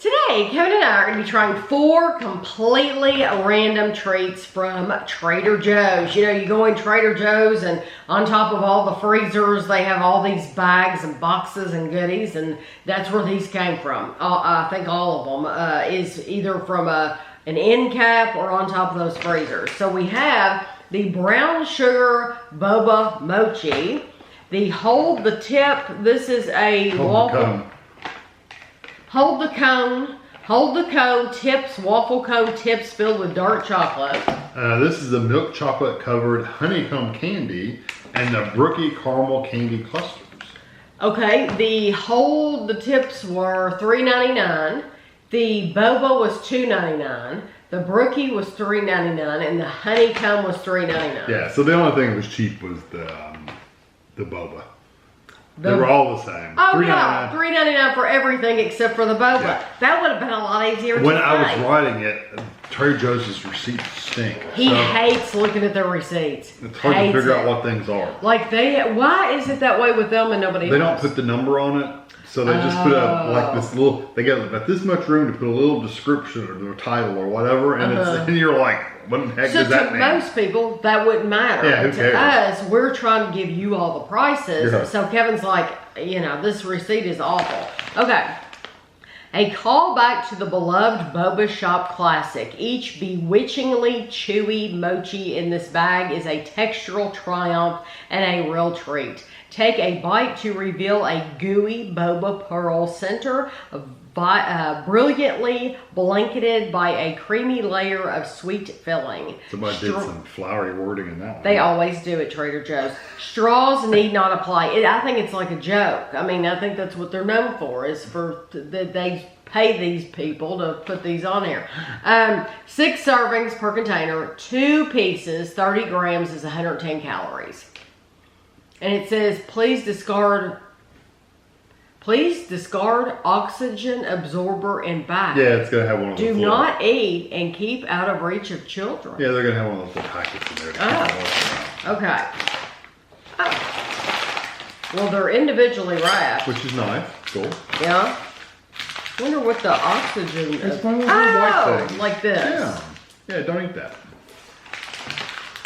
Today, Kevin and I are going to be trying 4 completely random treats from Trader Joe's. You know, you go in Trader Joe's and on top of all the freezers, they have all these bags and boxes and goodies, and that's where these came from. I think all of them is either from an end cap or on top of those freezers. So we have the brown sugar Boba Mochi, the hold the tip, this is a waffle. Hold the cone tips, waffle cone tips filled with dark chocolate. This is the milk chocolate covered honeycomb candy and the Brookie caramel candy clusters. Okay, the tips were $3.99. The Boba was $2.99. The Brookie was $3.99 and the honeycomb was $3.99. Yeah, so the only thing that was cheap was the Boba. They were all the same. Oh yeah, $3.99 for everything except for the boba. Yeah. That would have been a lot easier to When say. I was writing it, Trader Joe's receipts stink. He hates looking at their receipts. It's hard to figure out what things are. Like why is it that way with them and nobody else? They don't put the number on it, so they just put up like this little. They got about this much room to put a little description or their title or whatever, and and you're like, what the heck does that mean? So to most people, that wouldn't matter. Yeah, who cares? To us, we're trying to give you all the prices. Yeah. So Kevin's like, you know, this receipt is awful. Okay. A callback to the beloved Boba Shop classic. Each bewitchingly chewy mochi in this bag is a textural triumph and a real treat. Take a bite to reveal a gooey boba pearl center, brilliantly blanketed by a creamy layer of sweet filling. Somebody did some flowery wording in that one. They always do at Trader Joe's. Straws need not apply. I think it's like a joke. I mean, I think that's what they're known for, is for that they pay these people to put these on here. 6 servings per container, 2 pieces, 30 grams is 110 calories. And it says, please discard oxygen absorber and bag. Yeah, it's going to have one of those. Do not eat and keep out of reach of children. Yeah, they're going to have one of those little packets in there. Okay. Oh. Well, they're individually wrapped. Which is nice. Cool. Yeah. Wonder what the oxygen is. It's one of those white things. Like this. Yeah. Yeah, don't eat that.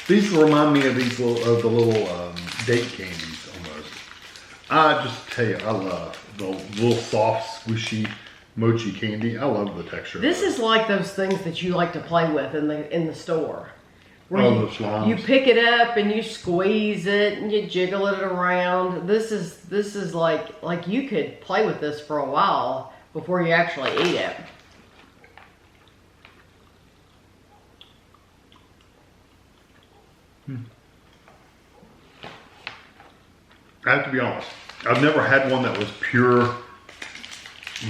These remind me of the little date candies almost. I just tell you, I love the little soft, squishy mochi candy. I love the texture. This is like those things that you like to play with in the store. Where the slimes. You pick it up and you squeeze it and you jiggle it around. This is like you could play with this for a while before you actually eat it. I have to be honest. I've never had one that was pure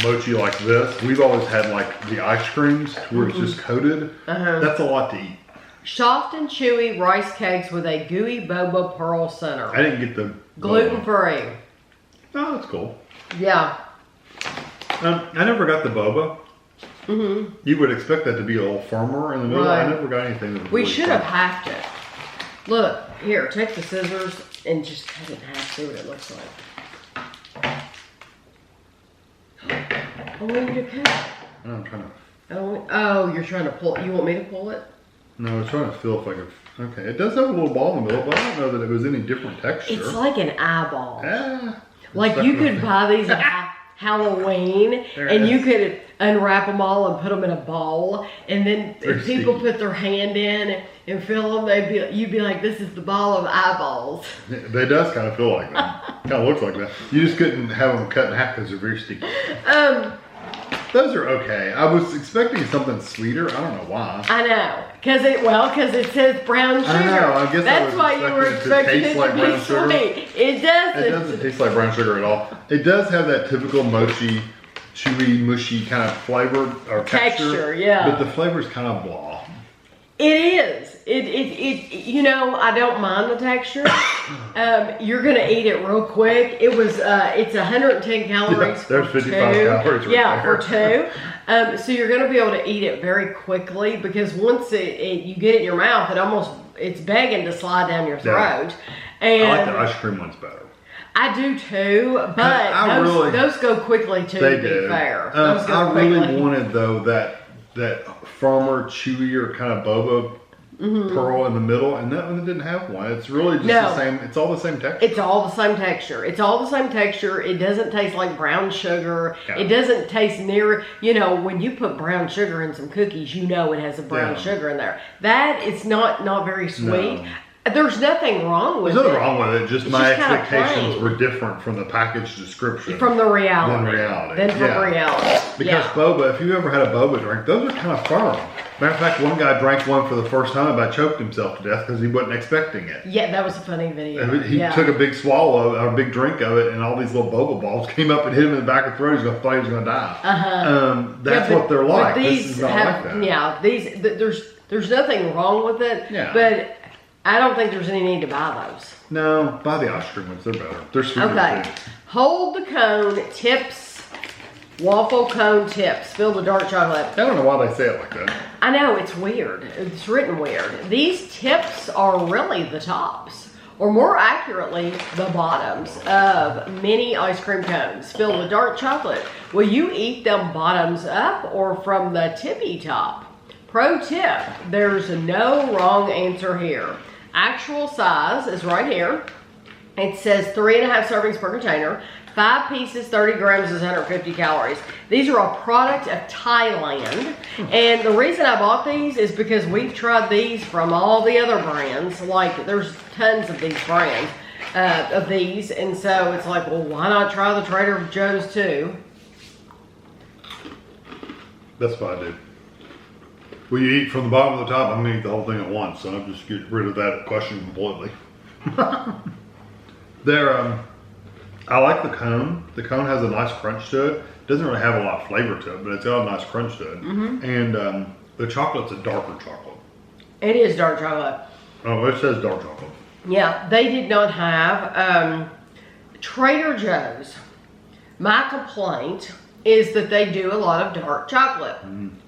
mochi like this. We've always had like the ice creams where it's just coated. That's a lot to eat. Soft and chewy rice cakes with a gooey boba pearl center. I didn't get the gluten-free. Oh, that's cool. Yeah. I never got the boba. You would expect that to be a little firmer in the middle. Right. I never got anything that was We should have halved it. Look, here, take the scissors and just cut it in half, see what it looks like. I want you to cut it. I'm trying to. Oh, you're trying to pull. You want me to pull it? No, I was trying to feel if I could. Okay, it does have a little ball in the middle, but I don't know that it was any different texture. It's like an eyeball. Yeah. Like you could buy these at Halloween and you could unwrap them all and put them in a ball, and then if people put their hand in and fill them, you'd be like, this is the ball of eyeballs. It does kind of feel like that. Kind of looks like that. You just couldn't have them cut in half because they're very sticky. Those are okay. I was expecting something sweeter. I don't know why. I know, because it says brown sugar. I know. I guess that's why you were expecting it to be sweet. It doesn't. It doesn't taste like brown sugar at all. It does have that typical mochi, chewy, mushy kind of flavor or texture. Yeah. But the flavor's kind of blah. It is. You know, I don't mind the texture. You're gonna eat it real quick. It's 110 calories. Yeah, there's 55 calories. Yeah, for 2. So you're gonna be able to eat it very quickly because once you get it in your mouth, it's begging to slide down your throat. Yeah. And I like the ice cream ones better. I do too, but those go quickly too. They to do. Be fair, those go I quickly. really wanted though that firmer, chewier kind of boba pearl in the middle, and that one didn't have one. It's really just the same. It's all the same texture. It's all the same texture. It's all the same texture. It doesn't taste like brown sugar. Yeah. It doesn't taste near, when you put brown sugar in some cookies, it has a brown sugar in there. That it's not very sweet. No. There's nothing wrong with it. There's nothing wrong with it. Just my expectations were different from the package description. From the reality. Than from reality. Because boba, if you ever had a boba drink, those are kind of firm. Matter of fact, one guy drank one for the first time and about choked himself to death because he wasn't expecting it. Yeah, that was a funny video. He took a big swallow, a big drink of it, and all these little boba balls came up and hit him in the back of the throat. He thought he was going to die. That's what they're like. This is not like that. Yeah, there's nothing wrong with it. Yeah. But I don't think there's any need to buy those. No, buy the ice cream ones. They're better. They're sweeter too. Hold the cone tips. Waffle cone tips. Fill the dark chocolate. I don't know why they say it like that. I know, it's weird. It's written weird. These tips are really the tops, or more accurately, the bottoms of many ice cream cones. Fill with dark chocolate. Will you eat them bottoms up or from the tippy top? Pro tip, there's no wrong answer here. Actual size is right here. It says 3.5 servings per container. 5 pieces, 30 grams is 150 calories. These are a product of Thailand. And the reason I bought these is because we've tried these from all the other brands. Like, there's tons of these brands, of these. And so it's like, well, why not try the Trader Joe's too? That's what I do. Will you eat from the bottom to the top? I'm going to eat the whole thing at once. So I'm just get rid of that question completely. I like the cone. The cone has a nice crunch to it. Doesn't really have a lot of flavor to it, but it's got a nice crunch to it. And the chocolate's a darker chocolate. It is dark chocolate. Oh, it says dark chocolate. Yeah, they did not have Trader Joe's. My complaint is that they do a lot of dark chocolate.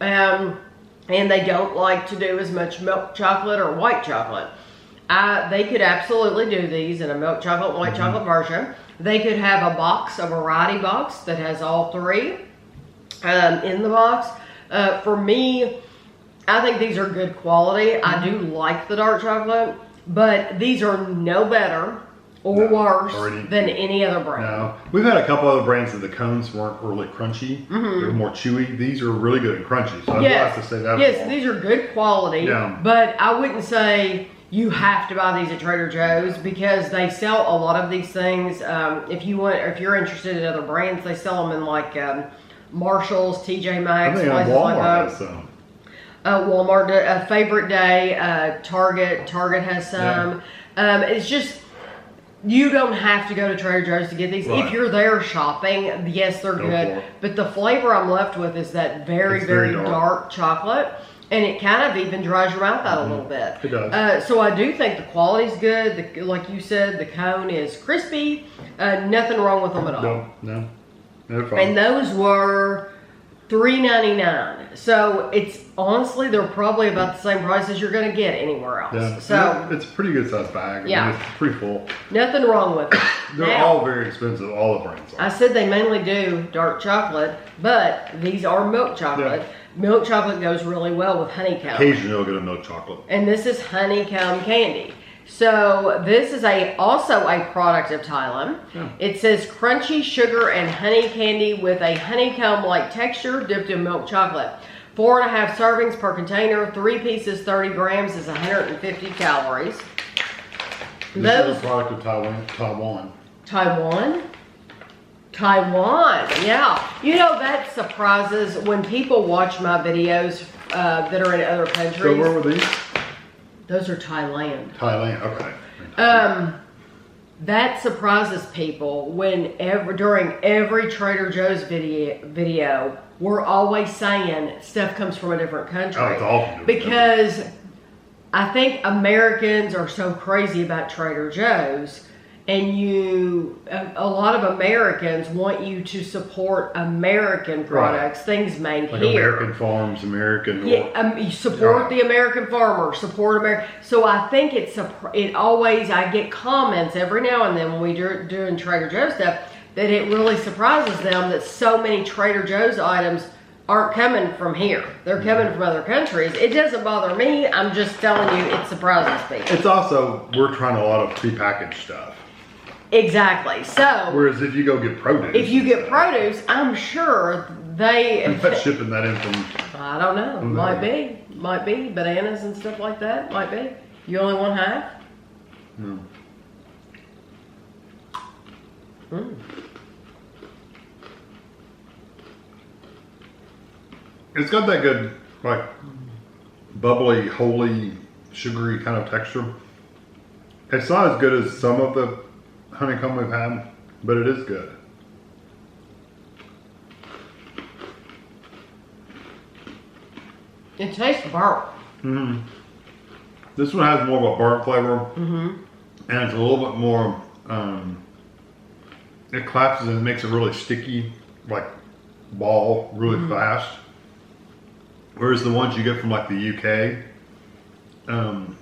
And they don't like to do as much milk chocolate or white chocolate. They could absolutely do these in a milk chocolate and white chocolate version. They could have a variety box that has all three in the box. For me, I think these are good quality. I do like the dark chocolate, but these are no better or worse than any other brand. No. We've had a couple other brands that the cones weren't really crunchy. They're more chewy. These are really good and crunchy. So I'd like to say that. Yes, these are good quality. Yeah. But I wouldn't say you have to buy these at Trader Joe's because they sell a lot of these things. If you're interested in other brands, they sell them in like Marshall's, TJ Maxx, places like that. Has some. Walmart, Favorite Day, Target has some. It's just, you don't have to go to Trader Joe's to get these. Right. If you're there shopping, yes, they're good. But the flavor I'm left with is that very dark chocolate. And it kind of even dries your mouth out a little bit. It does. So I do think the quality's good. Like you said, the cone is crispy. Nothing wrong with them at all. No. They're fine. And those were $3.99. So it's honestly, they're probably about the same price as you're going to get anywhere else. Yeah. So it's a pretty good sized bag. Yeah. I mean, it's pretty full. Nothing wrong with it. They're all very expensive. All the brands are. I said they mainly do dark chocolate, but these are milk chocolate. Yeah. Milk chocolate goes really well with honeycomb. Occasionally you'll get a milk chocolate. And this is honeycomb candy. So this is also a product of Thailand. Yeah. It says crunchy sugar and honey candy with a honeycomb-like texture dipped in milk chocolate. 4.5 servings per container. 3 pieces, 30 grams is 150 calories. This is a product of Taiwan. Taiwan, yeah. You know, that surprises when people watch my videos that are in other countries. So where were these? Those are Thailand. Thailand, okay. That surprises people when during every Trader Joe's video, we're always saying stuff comes from a different country. Oh, it's all from because I think Americans are so crazy about Trader Joe's. and a lot of Americans want you to support American products, things made like here. American farms, American. You support the American farmer, support America. So I think it always, I get comments every now and then when we doing Trader Joe's stuff, that it really surprises them that so many Trader Joe's items aren't coming from here. They're coming from other countries. It doesn't bother me. I'm just telling you, it surprises people. It's also, we're trying a lot of prepackaged stuff. Exactly. So, whereas if you go get produce, I'm sure they. But shipping that in from. I don't know. Might be bananas and stuff like that. Might be. You only want half? No. It's got that good, like, bubbly, holy, sugary kind of texture. It's not as good as some of the honeycomb we've had, but it is good. It tastes burnt. Mm-hmm. This one has more of a burnt flavor, and it's a little bit more. It collapses and makes it really sticky, like ball, really fast. Whereas the ones you get from like the UK,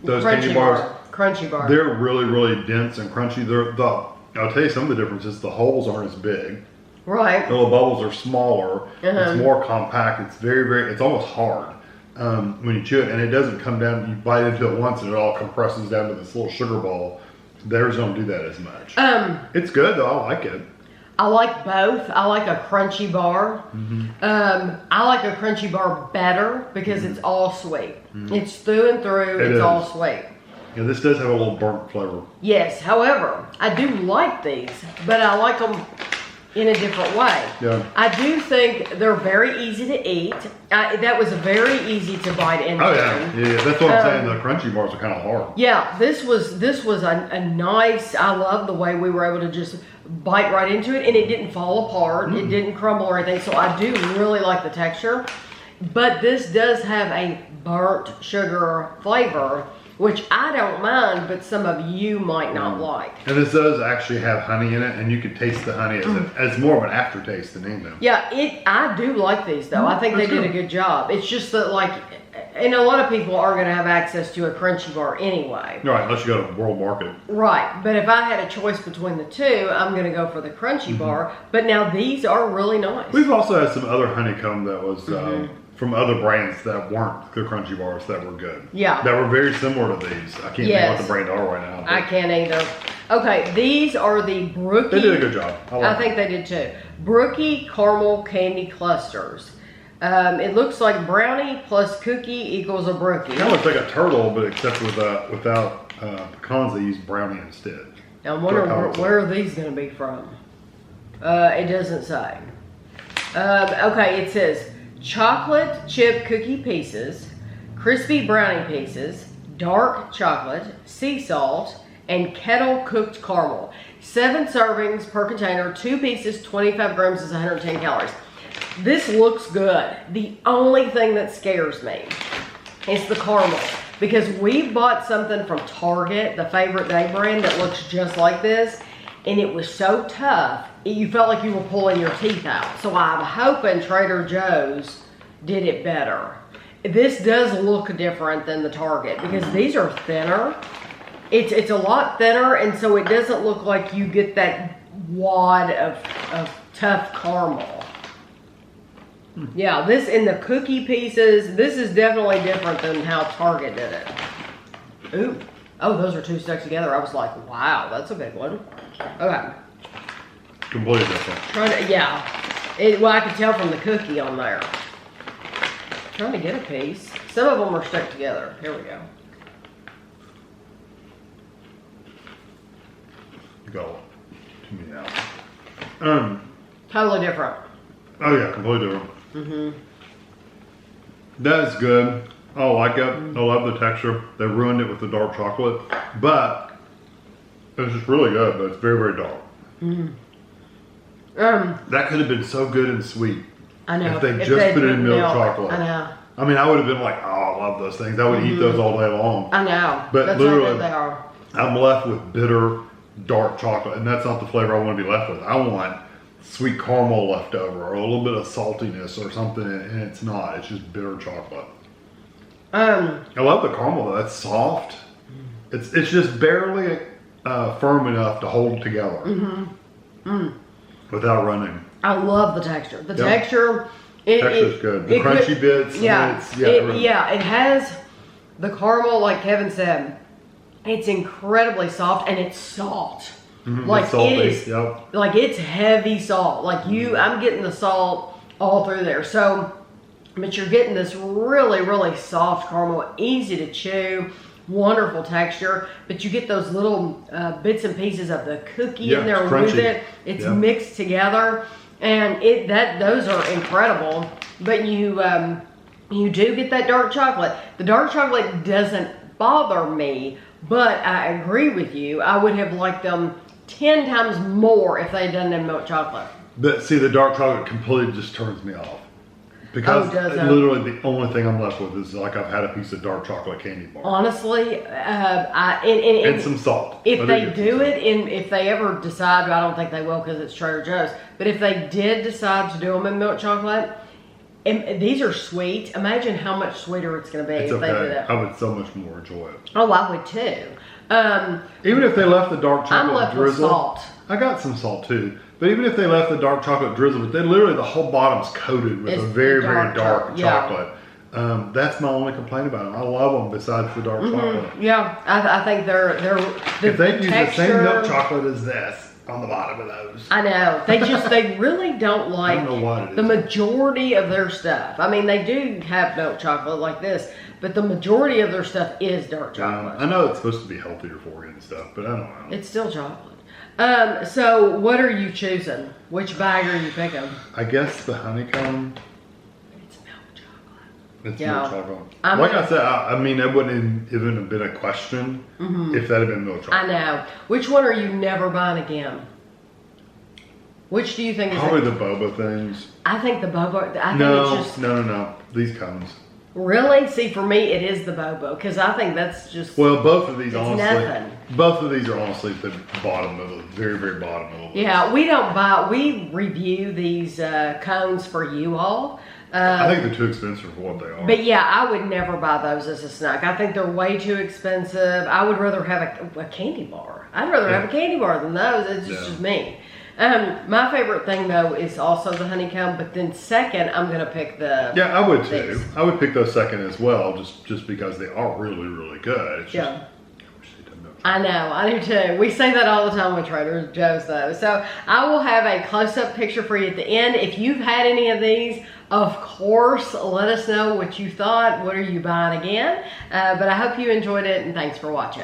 those candy bars, crunchy bar, they're really, really dense and crunchy. I'll tell you some of the differences. The holes aren't as big. Right. The little bubbles are smaller. It's more compact. It's very, very. It's almost hard when you chew it, and it doesn't come down. You bite into it once, and it all compresses down to this little sugar ball. Theirs don't do that as much. It's good though. I like it. I like both. I like a crunchy bar. I like a crunchy bar better because it's all sweet. It's through and through. It's all sweet. Yeah, this does have a little burnt flavor. Yes. However, I do like these, but I like them in a different way. Yeah. I do think they're very easy to eat. That was very easy to bite into. Oh yeah. That's what I'm saying. The crunchy bars are kind of hard. Yeah, this was a nice. I love the way we were able to just bite right into it, and it didn't fall apart. It didn't crumble or anything. So I do really like the texture, but this does have a burnt sugar flavor, which I don't mind, but some of you might not like. And this does actually have honey in it, and you can taste the honey as more of an aftertaste than anything. Yeah, I do like these though. I think they did a good job. It's just that and a lot of people are going to have access to a crunchy bar anyway. Right, unless you go to World Market. Right, but if I had a choice between the two, I'm going to go for the crunchy bar. But now these are really nice. We've also had some other honeycomb that was from other brands that weren't the crunchy bars that were good. Yeah. That were very similar to these. I can't think what the brand are right now. I can't either. Okay, these are the Brookie. They did a good job. I think they did too. Brookie Caramel Candy Clusters. It looks like brownie plus cookie equals a Brookie. It looks like a turtle, but except without pecans, they use brownie instead. Now I wonder where are these going to be from? It doesn't say. Okay, it says chocolate chip cookie pieces, crispy brownie pieces, dark chocolate, sea salt, and kettle cooked caramel. 7 servings per container, 2 pieces, 25 grams is 110 calories. This looks good. The only thing that scares me is the caramel, because we bought something from Target, the Favorite Day brand, that looks just like this, and it was so tough, you felt like you were pulling your teeth out. So I'm hoping Trader Joe's did it better. This does look different than the Target, because these are thinner. It's a lot thinner, and so it doesn't look like you get that wad of tough caramel. Yeah, this in the cookie pieces, this is definitely different than how Target did it. Ooh. Oh, those are 2 stuck together. I was like, wow, that's a big one. Okay. Completely different. Well, I could tell from the cookie on there. Trying to get a piece. Some of them are stuck together. Here we go. Go to me now. Totally different. Oh yeah, completely different. That is good. I like it. I love the texture. They ruined it with the dark chocolate, but it's just really good. But it's very, very dark. That could have been so good and sweet. I know. If they just put it in milk chocolate. I know. I mean, I would have been like, oh, I love those things. I would eat those all day long. I know. But that's literally, how good they are. I'm left with bitter, dark chocolate, and that's not the flavor I want to be left with. I want sweet caramel left over, or a little bit of saltiness or something, and it's not. It's just bitter chocolate. I love the caramel though. It's soft. It's just barely firm enough to hold together without running. I love the texture. The texture. Texture's good. The crunchy bits. Yeah. It has the caramel, like Kevin said. It's incredibly soft, and it's salt. Like it's salty. It is. Yep. Like it's heavy salt. Like I'm getting the salt all through there. So, but you're getting this really, really soft caramel, easy to chew, wonderful texture. But you get those little bits and pieces of the cookie in there with it. It's mixed together, and those are incredible. But you do get that dark chocolate. The dark chocolate doesn't bother me, but I agree with you. I would have liked them 10 times more if they'd done them milk chocolate. But see, the dark chocolate completely just turns me off. Because literally the only thing I'm left with is like I've had a piece of dark chocolate candy bar. Honestly, and some salt. If they do it, if they ever decide, I don't think they will because it's Trader Joe's, but if they did decide to do them in milk chocolate, and these are sweet. Imagine how much sweeter it's going to be if they do that. I would so much more enjoy it. Oh, I would too. Even if they left the dark chocolate I'm left drizzle. With salt. I got some salt too. But even if they left the dark chocolate drizzle, but then literally the whole bottom's coated with a very, very dark chocolate. That's my only complaint about them. I love them besides the dark chocolate. Yeah, I think they're if they use the same milk chocolate as this on the bottom of those. I know. They really don't like I don't know what it is. The majority of their stuff. I mean, they do have milk chocolate like this, but the majority of their stuff is dark chocolate. I know it's supposed to be healthier for you and stuff, but I don't know. It's still chocolate. So what are you choosing? Which bag are you picking? I guess the honeycomb. It's milk chocolate. It's milk chocolate. Like I said, I mean, it wouldn't even have been a question if that had been milk chocolate. I know. Which one are you never buying again? Which do you think is probably the boba things? I think the boba. No. These cones. Really? See, for me, it is the boba because I think that's just. Well, both of these honestly. Nothing. Both of these are honestly the bottom of the very, very bottom of the list. Yeah, we don't buy. We review these cones for you all. I think they're too expensive for what they are. But yeah, I would never buy those as a snack. I think they're way too expensive. I would rather have a candy bar. I'd rather have a candy bar than those. It's just me. My favorite thing though is also the honeycomb, but then second, I'm gonna pick the. Yeah, I would too. I would pick those second as well, just because they are really, really good. It's just, I know, I do too. We say that all the time with Trader Joe's though. So I will have a close-up picture for you at the end. If you've had any of these, of course, let us know what you thought. What are you buying again? But I hope you enjoyed it, and thanks for watching.